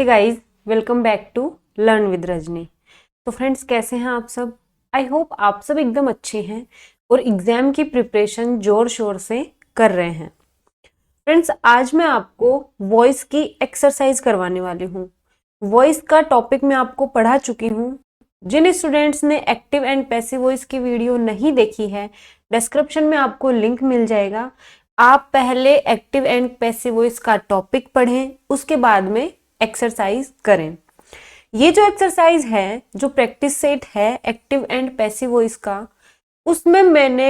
Hey guys, welcome back to learn with Rajni. तो friends, कैसे हैं आप सब? आई होप आप सब एकदम अच्छे हैं और एग्जाम की प्रिपरेशन जोर शोर से कर रहे हैं। फ्रेंड्स, आज मैं आपको वॉइस की एक्सरसाइज करवाने वाली हूँ। वॉइस का टॉपिक मैं आपको पढ़ा चुकी हूँ। जिन स्टूडेंट्स ने एक्टिव एंड पैसिव वॉइस की वीडियो नहीं देखी है, डिस्क्रिप्शन में आपको लिंक मिल जाएगा। आप पहले एक्टिव एंड पैसिव वॉइस का टॉपिक पढ़ें, उसके बाद में एक्सरसाइज करें। ये जो एक्सरसाइज है, जो प्रैक्टिस सेट है एक्टिव एंड पैसिव वॉइस का, उसमें मैंने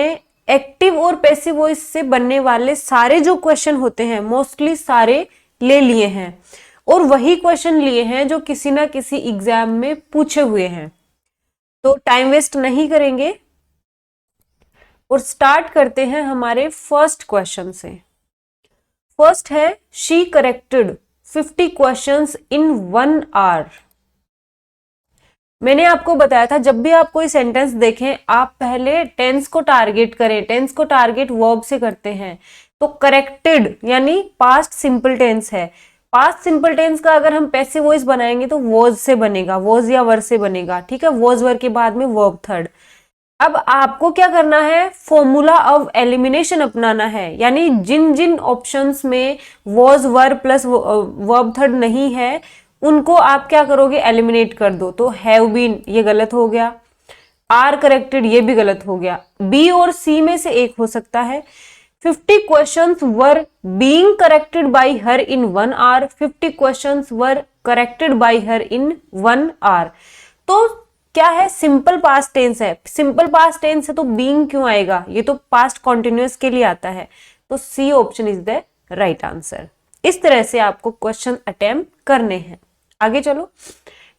एक्टिव और पैसिव वॉइस से बनने वाले सारे जो क्वेश्चन होते हैं मोस्टली सारे ले लिए हैं और वही क्वेश्चन लिए हैं जो किसी ना किसी एग्जाम में पूछे हुए हैं। तो टाइम वेस्ट नहीं करेंगे और स्टार्ट करते हैं हमारे फर्स्ट क्वेश्चन से। फर्स्ट है, she corrected 50 questions in 1 hour. मैंने आपको बताया था जब भी आप कोई सेंटेंस देखें आप पहले टेंस को टारगेट करें। टेंस को टारगेट वर्ब से करते हैं। तो करेक्टेड यानी पास्ट सिंपल टेंस है। पास्ट सिंपल टेंस का अगर हम पैसिव वॉइस बनाएंगे तो वॉज से बनेगा, वॉज या वर से बनेगा। ठीक है, वॉज वर के बाद में वर्ब थर्ड। अब आपको क्या करना है, फॉर्मूला ऑफ एलिमिनेशन अपनाना है। यानी जिन जिन ऑप्शंस में was were plus verb third नहीं है उनको आप क्या करोगे, एलिमिनेट कर दो। तो हैव बीन ये गलत हो गया, आर करेक्टेड ये भी गलत हो गया। बी और सी में से एक हो सकता है। 50 questions were being corrected by her in 1 hour. 50 questions were corrected by her in 1 hour. तो क्या है, सिंपल पास्ट टेंस है। सिंपल पास्ट टेंस है तो बीइंग क्यों आएगा, ये तो पास्ट कॉन्टिन्यूअस के लिए आता है। तो C option is the right answer. इस तरह से आपको क्वेश्चन अटेम्प्ट करने हैं। आगे चलो।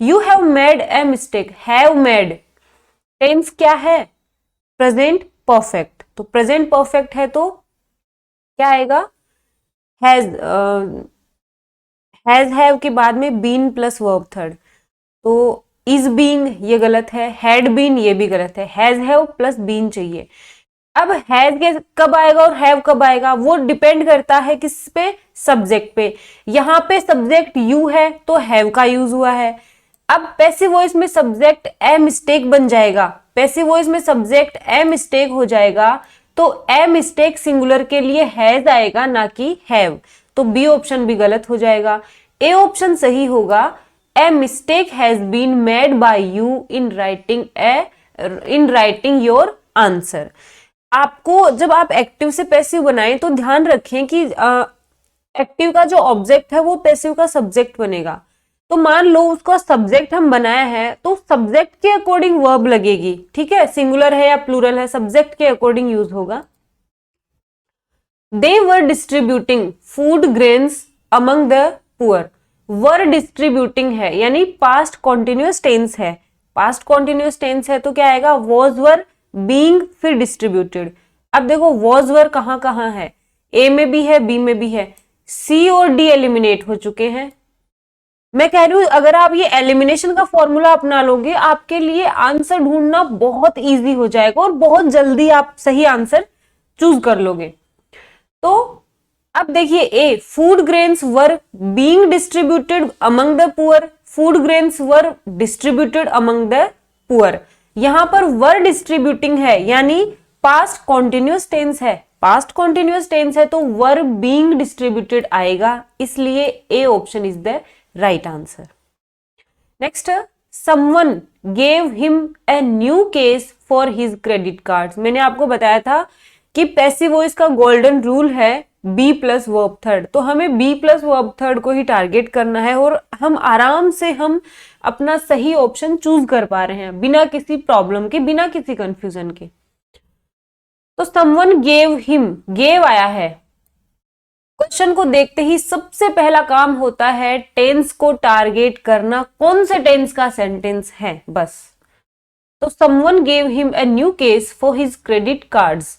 You have made a mistake. Have made tense क्या है, प्रेजेंट परफेक्ट। तो प्रेजेंट परफेक्ट है तो क्या आएगा, हैज हैव के बाद में बीन प्लस वर्ब थर्ड। तो इज बीइंग ये गलत है, हैड बीन ये भी गलत है। हैज हैव प्लस बीन चाहिए। अब हैज के कब आएगा और हैव कब आएगा वो डिपेंड करता है किस पे, सब्जेक्ट पे। यहाँ पे सब्जेक्ट यू है तो हैव का यूज हुआ है। अब पैसिव वॉइस में सब्जेक्ट ए मिस्टेक बन जाएगा। पैसिव वॉइस में सब्जेक्ट ए मिस्टेक हो जाएगा तो ए मिस्टेक सिंगुलर के लिए हैज आएगा ना कि हैव। तो बी ऑप्शन भी गलत हो जाएगा। ए ऑप्शन सही होगा, a mistake has been made by you in writing your answer. आपको जब आप एक्टिव से पैसिव बनाएं तो ध्यान रखें कि एक्टिव का जो ऑब्जेक्ट है वो पैसिव का सब्जेक्ट बनेगा। तो मान लो उसका सब्जेक्ट हम बनाया है तो सब्जेक्ट के अकॉर्डिंग वर्ब लगेगी। ठीक है, सिंगुलर है या प्लूरल है सब्जेक्ट के अकॉर्डिंग यूज होगा। They were distributing food grains among the poor. Were distributing है यानी पास्ट कॉन्टिन्यूअस टेंस है। पास्ट कॉन्टिन्यूअस टेंस है तो क्या आएगा, वॉज वर बीइंग फिर डिस्ट्रीब्यूटेड। अब देखो वॉज वर कहां कहां है, ए में भी है बी में भी है। सी और डी एलिमिनेट हो चुके हैं। मैं कह रही हूं अगर आप ये एलिमिनेशन का फॉर्मूला अपना लोगे आपके लिए आंसर ढूंढना बहुत इजी हो जाएगा और बहुत जल्दी आप सही आंसर चूज कर लोगे। तो अब देखिए, ए food grains were being distributed among the poor. Food grains were distributed among the poor. यहां पर वर डिस्ट्रीब्यूटिंग है यानी पास्ट कॉन्टिन्यूअस टेंस है। पास्ट कॉन्टिन्यूअस टेंस है तो वर बीइंग डिस्ट्रीब्यूटेड आएगा, इसलिए ए option is the right answer. Next, someone gave him a new case for his credit cards. मैंने आपको बताया था कि पैसिव वॉइस का गोल्डन रूल है बी प्लस वर्ब थर्ड। तो हमें बी प्लस वर्ब थर्ड को ही टारगेट करना है और हम आराम से हम अपना सही ऑप्शन चूज कर पा रहे हैं बिना किसी प्रॉब्लम के, बिना किसी कंफ्यूजन के। तो समवन गेव हिम, गेव आया है। क्वेश्चन को देखते ही सबसे पहला काम होता है टेंस को टारगेट करना, कौन से टेंस का सेंटेंस है बस। तो someone gave him a new case for his credit cards.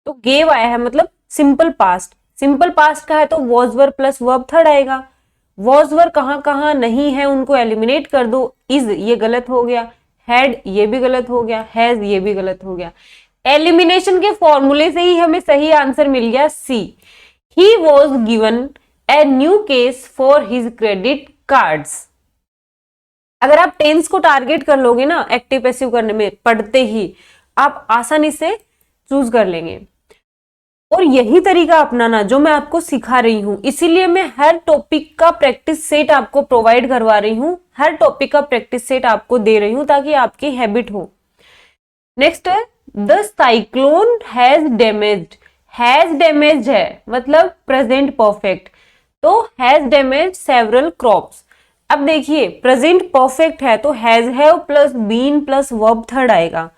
तो गेव आया है मतलब सिंपल पास्ट। सिंपल पास्ट का है तो was were plus verb third आएगा। वॉज वर कहां कहां नहीं है उनको एलिमिनेट कर दो। इज ये गलत हो गया, हैड ये भी गलत हो गया, हैज ये भी गलत हो गया। एलिमिनेशन के फॉर्मूले से ही हमें सही आंसर मिल गया C. He was given a new case for his credit cards. अगर आप टेंस को टारगेट कर लोगे ना एक्टिव पैसिव करने में पढ़ते ही, आप आसानी से चूज कर लेंगे। और यही तरीका अपनाना जो मैं आपको सिखा रही हूं, इसीलिए मैं हर टॉपिक का प्रैक्टिस सेट आपको प्रोवाइड करवा रही हूं, हर टॉपिक का प्रैक्टिस सेट आपको दे रही हूं ताकि आपकी हैबिट हो। नेक्स्ट है the cyclone has damaged. Has damaged है मतलब प्रेजेंट परफेक्ट, तो हैज डैमेज्ड सेवरल क्रॉप्स। अब देखिए प्रेजेंट परफेक्ट है तो has have plus been plus verb third आएगा।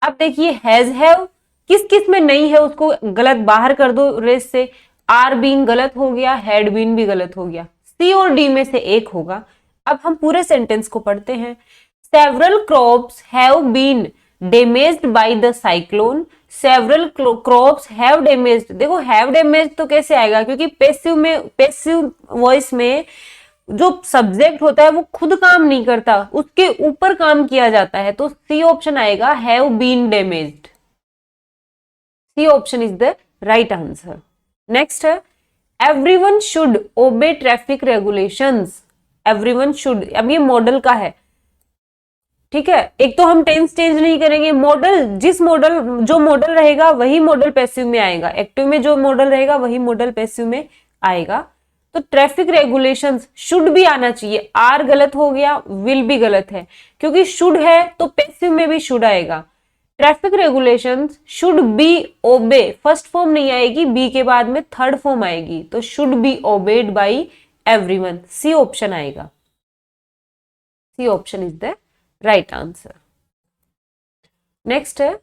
अब देखिए हैज हैव किस किस में नहीं है उसको गलत बाहर कर दो रेस से, आर बीन गलत हो गया, हैड बीन भी गलत हो गया, सी और डी में से एक होगा। अब हम पूरे सेंटेंस को पढ़ते हैं। Several crops have been damaged by the cyclone, several crops have damaged. देखो हैव डैमेज्ड तो कैसे आएगा, क्योंकि पैसिव वॉइस में जो सब्जेक्ट होता है वो खुद काम नहीं करता, उसके ऊपर काम किया जाता है, तो सी ऑप्शन आएगा have been damaged. C option is the right answer. Next है everyone should obey traffic regulations. Everyone should, अब ये मॉडल का है, ठीक है। एक तो हम टेंस चेंज नहीं करेंगे, मॉडल जो मॉडल रहेगा वही मॉडल पैसिव में आएगा, एक्टिव में जो मॉडल रहेगा वही मॉडल पैसिव में आएगा। तो ट्रैफिक रेगुलेशंस शुड भी आना चाहिए, आर गलत हो गया, विल भी गलत है, क्योंकि शुड है तो पैसिव में भी शुड आएगा। Traffic regulations should be obey, first form नहीं आएगी, बी के बाद में थर्ड फॉर्म आएगी, तो should be obeyed by everyone, C option आएगा। C option is the right answer. Next है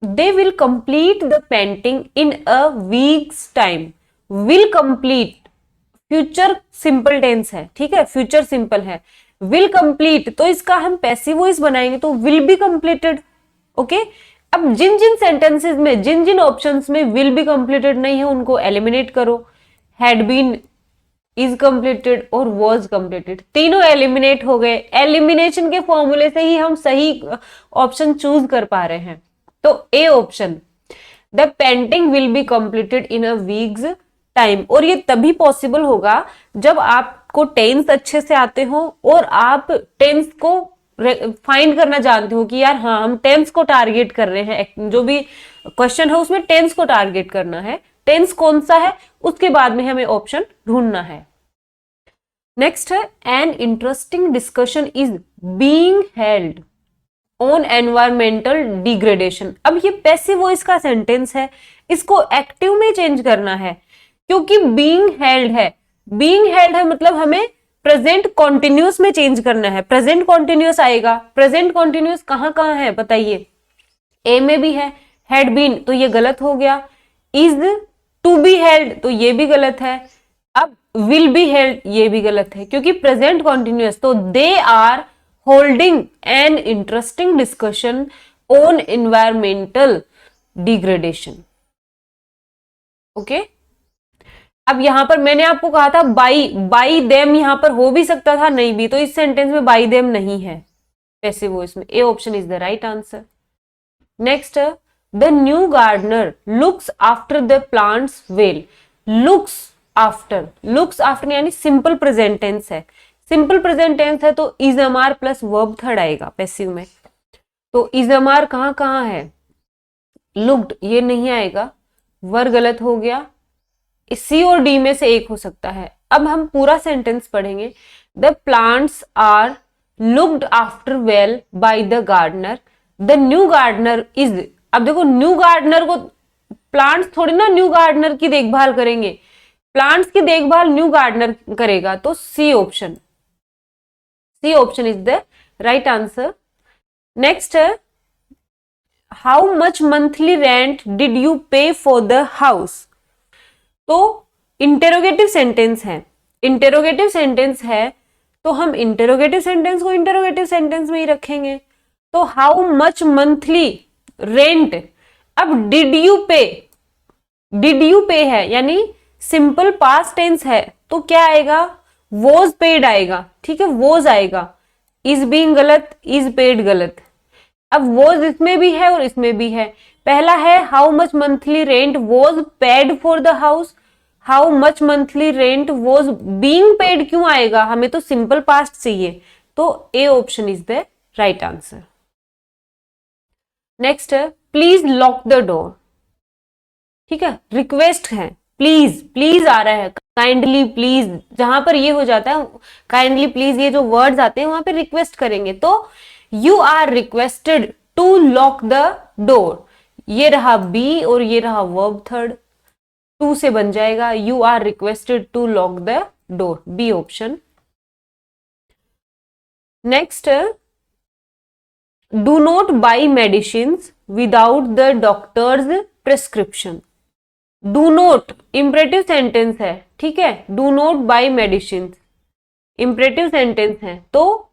they will complete the painting in a week's time. Will complete future simple tense है, ठीक है, फ्यूचर सिंपल है। Will complete तो इसका हम passive voice बनाएंगे तो विल बी कंप्लीटेड। ओके, अब जिन जिन सेंटेंसेस में, जिन जिन ऑप्शंस में विल बी कंप्लीटेड नहीं है उनको एलिमिनेट करो। हैड बीन, इज कंप्लीटेड और वॉज कंप्लीटेड, तीनों एलिमिनेट हो गए। एलिमिनेशन के फॉर्मूले से ही हम सही ऑप्शन चूज कर पा रहे हैं, तो A option, the painting will be completed in a week's time. और ये तभी पॉसिबल होगा जब आपको टेंस अच्छे से आते हो और आप टेंस को फाइंड करना जानते हो कि यार हाँ हम टेंस को टारगेट कर रहे हैं, जो भी क्वेश्चन है उसमें टेंस को टारगेट करना है, टेंस कौन सा है उसके बाद में हमें ऑप्शन ढूंढना है। नेक्स्ट है N interesting discussion is being held on environmental degradation. अब ये पैसिव वॉइस का सेंटेंस है, इसको एक्टिव में चेंज करना है, क्योंकि बीइंग हेल्ड है। बीइंग हेल्ड है मतलब हमें प्रेजेंट कॉन्टिन्यूस में चेंज करना है, प्रेजेंट कॉन्टिन्यूस आएगा। प्रेजेंट कॉन्टिन्यूस कहां कहां है बताइए, ए में भी है, हैड बीन तो ये गलत हो गया, इज टू बी हेल्ड तो ये भी गलत है, अब विल बी हेल्ड ये भी गलत है, क्योंकि प्रेजेंट कॉन्टिन्यूस। तो they are holding an interesting discussion on environmental degradation. Okay, अब यहां पर मैंने आपको कहा था बाई देम, यहां पर हो भी सकता था नहीं भी, तो इस सेंटेंस में बाई देम नहीं है पैसिव वॉइस में, A option is the right answer. Next the new gardener looks after the plants well. Looks after यानी सिंपल प्रेजेंट टेंस है, सिंपल प्रेजेंट टेंस है तो इजमार प्लस वर्ब थर्ड आएगा passive में। तो इजमार कहां कहां है, लुक्ड ये नहीं आएगा, वर गलत हो गया, सी और डी में से एक हो सकता है। अब हम पूरा सेंटेंस पढ़ेंगे। The plants are looked after well by the gardener, the new gardener is. अब देखो न्यू गार्डनर को, प्लांट्स थोड़ी ना न्यू गार्डनर की देखभाल करेंगे, प्लांट्स की देखभाल न्यू गार्डनर करेगा, तो C option is the right answer. Next है how much monthly rent did you pay for the house. तो इंटेरोगेटिव सेंटेंस है, इंटेरोगेटिव सेंटेंस है तो हम इंटेरोगेटिव सेंटेंस को इंटेरोगेटिव सेंटेंस में ही रखेंगे। तो हाउ मच मंथली रेंट, अब डिड यू पे है यानी सिंपल पास्ट टेंस है, तो क्या आएगा, वॉज पेड आएगा, ठीक है, वॉज आएगा। इज बीइंग गलत, इज पेड गलत। अब वॉज इसमें भी है और इसमें भी है। पहला है how much monthly rent was paid for the house, how much monthly rent was being paid क्यों आएगा, हमें तो सिंपल पास्ट चाहिए, तो A option is the right answer. Next है प्लीज लॉक द डोर। ठीक है, रिक्वेस्ट है, प्लीज प्लीज आ रहा है, काइंडली प्लीज, जहां पर ये हो जाता है काइंडली प्लीज, ये जो वर्ड्स आते हैं वहां पे रिक्वेस्ट करेंगे, तो you are requested to lock the door, ये रहा बी और ये रहा वर्ब थर्ड, टू से बन जाएगा you are requested to lock the door, B option. Next, do not buy medicine without the doctor's prescription. Do not imperative sentence है, ठीक है, do not buy medicine imperative sentence है, तो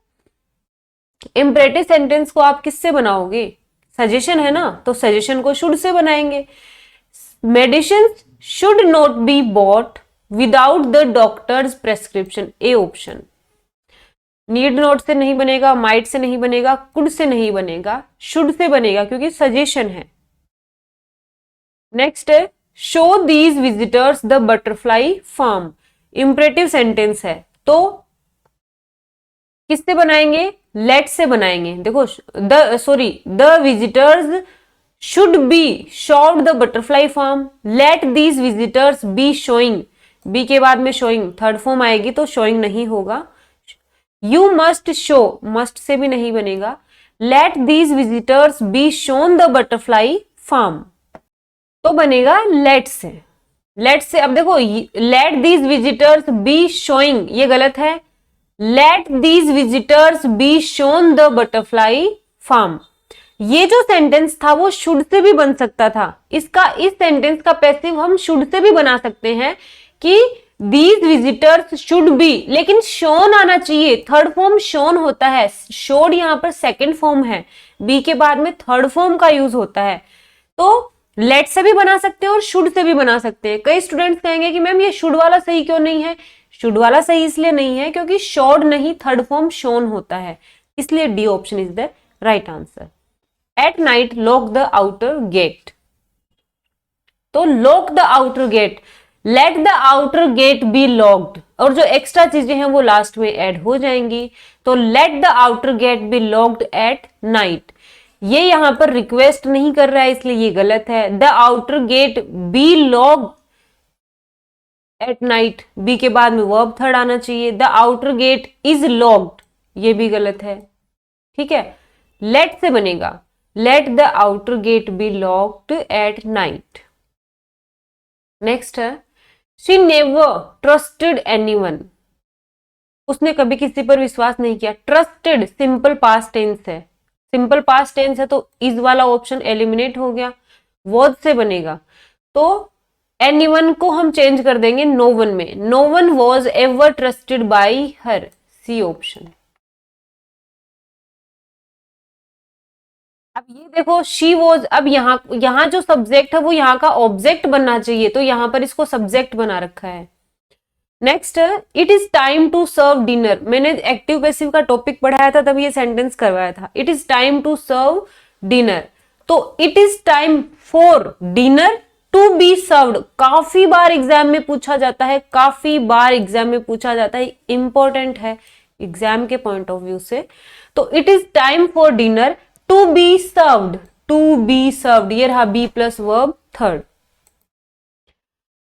imperative sentence को आप किससे बनाओगे, सजेशन है ना, तो सजेशन को शुड से बनाएंगे। Medicine should not be bought without the doctors prescription, A option. Need not से नहीं बनेगा, माइट से नहीं बनेगा, कुड से नहीं बनेगा, शुड से बनेगा क्योंकि सजेशन है। नेक्स्ट है show these visitors the butterfly farm, imperative sentence है, तो किससे बनाएंगे, लेट से बनाएंगे। देखो the visitors should be showed the butterfly farm, let these visitors be showing, be के बाद में शोइंग थर्ड फॉर्म आएगी तो शोइंग नहीं होगा। You must show, must say भी नहीं बनेगा, let these visitors be shown the butterfly farm, तो बनेगा लेट से। लेट से, अब देखो let these visitors be showing ये गलत है, let these visitors be shown the butterfly farm, ये जो सेंटेंस था वो शुड से भी बन सकता था, इसका इस सेंटेंस का पैसिव हम शुड से भी बना सकते हैं कि दीज विजिटर्स शुड बी, लेकिन शोन आना चाहिए, थर्ड फॉर्म शोन होता है, शोड यहां पर सेकंड फॉर्म है, बी के बाद में थर्ड फॉर्म का यूज होता है, तो लेट से भी बना सकते हैं और शुड से भी बना सकते हैं। कई स्टूडेंट्स कहेंगे कि मैम ये शुड वाला सही क्यों नहीं है, शुड वाला सही इसलिए नहीं है क्योंकि शोड नहीं थर्ड फॉर्म शोन होता है, इसलिए D option is the right answer. At night lock the outer gate, तो lock the outer gate, let the outer gate be locked, और जो एक्स्ट्रा चीजें हैं वो लास्ट में ऐड हो जाएंगी, तो let the outer gate be locked at night, ये यहां पर रिक्वेस्ट नहीं कर रहा है इसलिए ये गलत है। The outer gate be locked at night, be के बाद में वर्ब थर्ड आना चाहिए, the outer gate is locked, ये भी गलत है, ठीक है, लेट से बनेगा, let the outer gate be locked at night. Next है शी नेवर ट्रस्टेड एनीवन, उसने कभी किसी पर विश्वास नहीं किया, ट्रस्टेड सिंपल पास्ट टेंस है, सिंपल पास्ट टेंस है तो इस वाला ऑप्शन एलिमिनेट हो गया, वॉज से बनेगा, तो एनीवन को हम चेंज कर देंगे नो वन में, no one was ever trusted by her, C option. अब ये देखो शी वॉज, अब यहाँ जो सब्जेक्ट है वो यहाँ का ऑब्जेक्ट बनना चाहिए, तो यहाँ पर इसको सब्जेक्ट बना रखा है। Next, it is time to serve dinner, मैंने एक्टिव पैसिव का टॉपिक पढ़ाया था तब ये सेंटेंस करवाया था, it is time to serve dinner, तो it is time for dinner to be served, काफी बार एग्जाम में पूछा जाता है, काफी बार एग्जाम में पूछा जाता है, इंपॉर्टेंट है एग्जाम के पॉइंट ऑफ व्यू से, तो it is time for dinner to be served, to be served, ये रहा be plus verb third.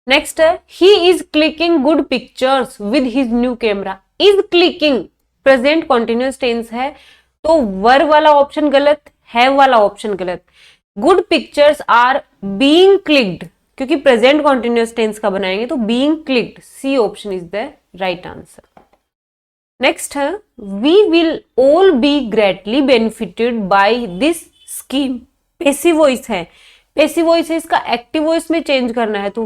Next है he is clicking good pictures with his new camera, is clicking present continuous tense है, तो वर वाला option गलत, have वाला option गलत, good pictures are being clicked, क्योंकि प्रेजेंट कॉन्टिन्यूअस टेंस का बनाएंगे तो being clicked, C option is the right answer. Next है we will all be greatly benefited by this scheme, passive voice है, passive voice है, इसका active voice में change करना है, तो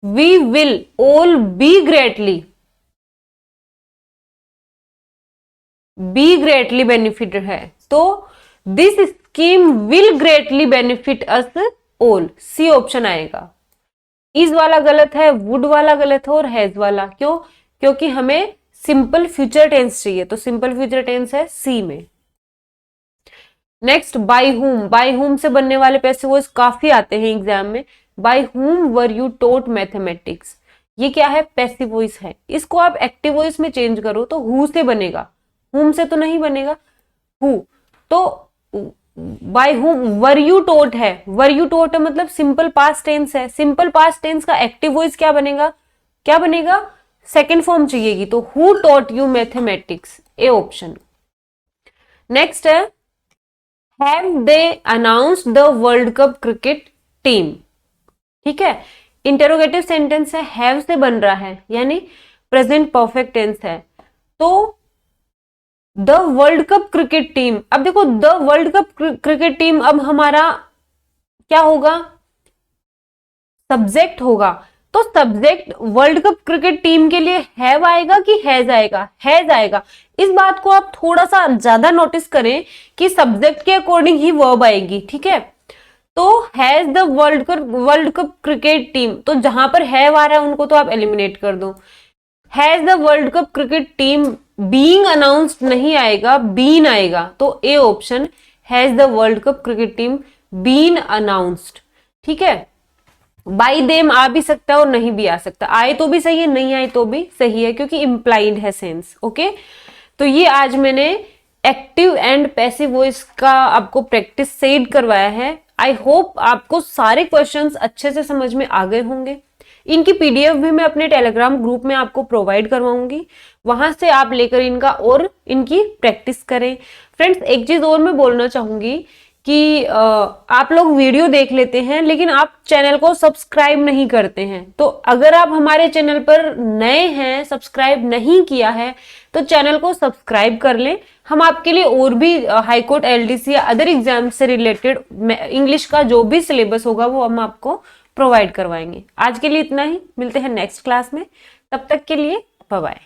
we will all be greatly benefited है, तो this scheme will greatly benefit us all, C option आएगा। इज वाला गलत है, वुड वाला गलत है और हैज वाला, क्यों, क्योंकि हमें सिंपल फ्यूचर टेंस चाहिए, तो सिंपल फ्यूचर टेंस है सी में। नेक्स्ट बाय होम से बनने वाले पैसिव वॉइस काफी आते हैं एग्जाम में, by whom were you taught mathematics, ये क्या है, पैसिव वॉइस है। इसको आप एक्टिव वॉइस में चेंज करो तो हु से बनेगा, हुम से तो नहीं बनेगा, हु। तो by whom were you taught है, वर यू टोट है मतलब सिंपल पास्ट टेंस है। सिंपल पास्ट टेंस का एक्टिव वॉइस क्या बनेगा, क्या बनेगा, सेकेंड फॉर्म चाहिएगी, तो who taught you mathematics, A option. Next है have they announced the world cup cricket team. ठीक है, इंटेरोगेटिव सेंटेंस है, हैव से बन रहा है यानी प्रेजेंट परफेक्ट टेंस है। तो the world cup cricket team, अब देखो the world cup cricket team, अब हमारा क्या होगा, सब्जेक्ट होगा। तो subject world cup cricket team के लिए हैव आएगा कि हैज आएगा, हैज आएगा। इस बात को आप थोड़ा सा ज्यादा नोटिस करें कि सब्जेक्ट के अकॉर्डिंग ही वर्ब आएगी। ठीक है, तो has the world cup cricket team, तो जहां पर हैव आ रहा है उनको तो आप एलिमिनेट कर दो। Has the world cup cricket team being announced नहीं आएगा, बीन आएगा, तो A option, has the world cup cricket team been announced. ठीक है, बाई देम आ भी सकता है और नहीं भी आ सकता, आए तो भी सही है, नहीं आए तो भी सही है, क्योंकि इंप्लाइड है सेंस। ओके, तो ये आज मैंने एक्टिव एंड पैसिव वॉइस का आपको प्रैक्टिस सेट करवाया है। आई होप आपको सारे क्वेश्चंस अच्छे से समझ में आ गए होंगे। इनकी पीडीएफ भी मैं अपने टेलीग्राम ग्रुप में आपको प्रोवाइड करवाऊंगी, वहां से आप लेकर इनका और इनकी प्रैक्टिस करें। फ्रेंड्स, एक चीज और मैं बोलना चाहूंगी कि आप लोग वीडियो देख लेते हैं लेकिन आप चैनल को सब्सक्राइब नहीं करते हैं। तो अगर आप हमारे चैनल पर नए हैं, सब्सक्राइब नहीं किया है, तो चैनल को सब्सक्राइब कर लें। हम आपके लिए और भी हाई कोर्ट, एलडीसी या अदर एग्जाम से रिलेटेड इंग्लिश का जो भी सिलेबस होगा वो हम आपको प्रोवाइड करवाएंगे। आज के लिए इतना ही, मिलते हैं नेक्स्ट क्लास में, तब तक के लिए बाय बाय।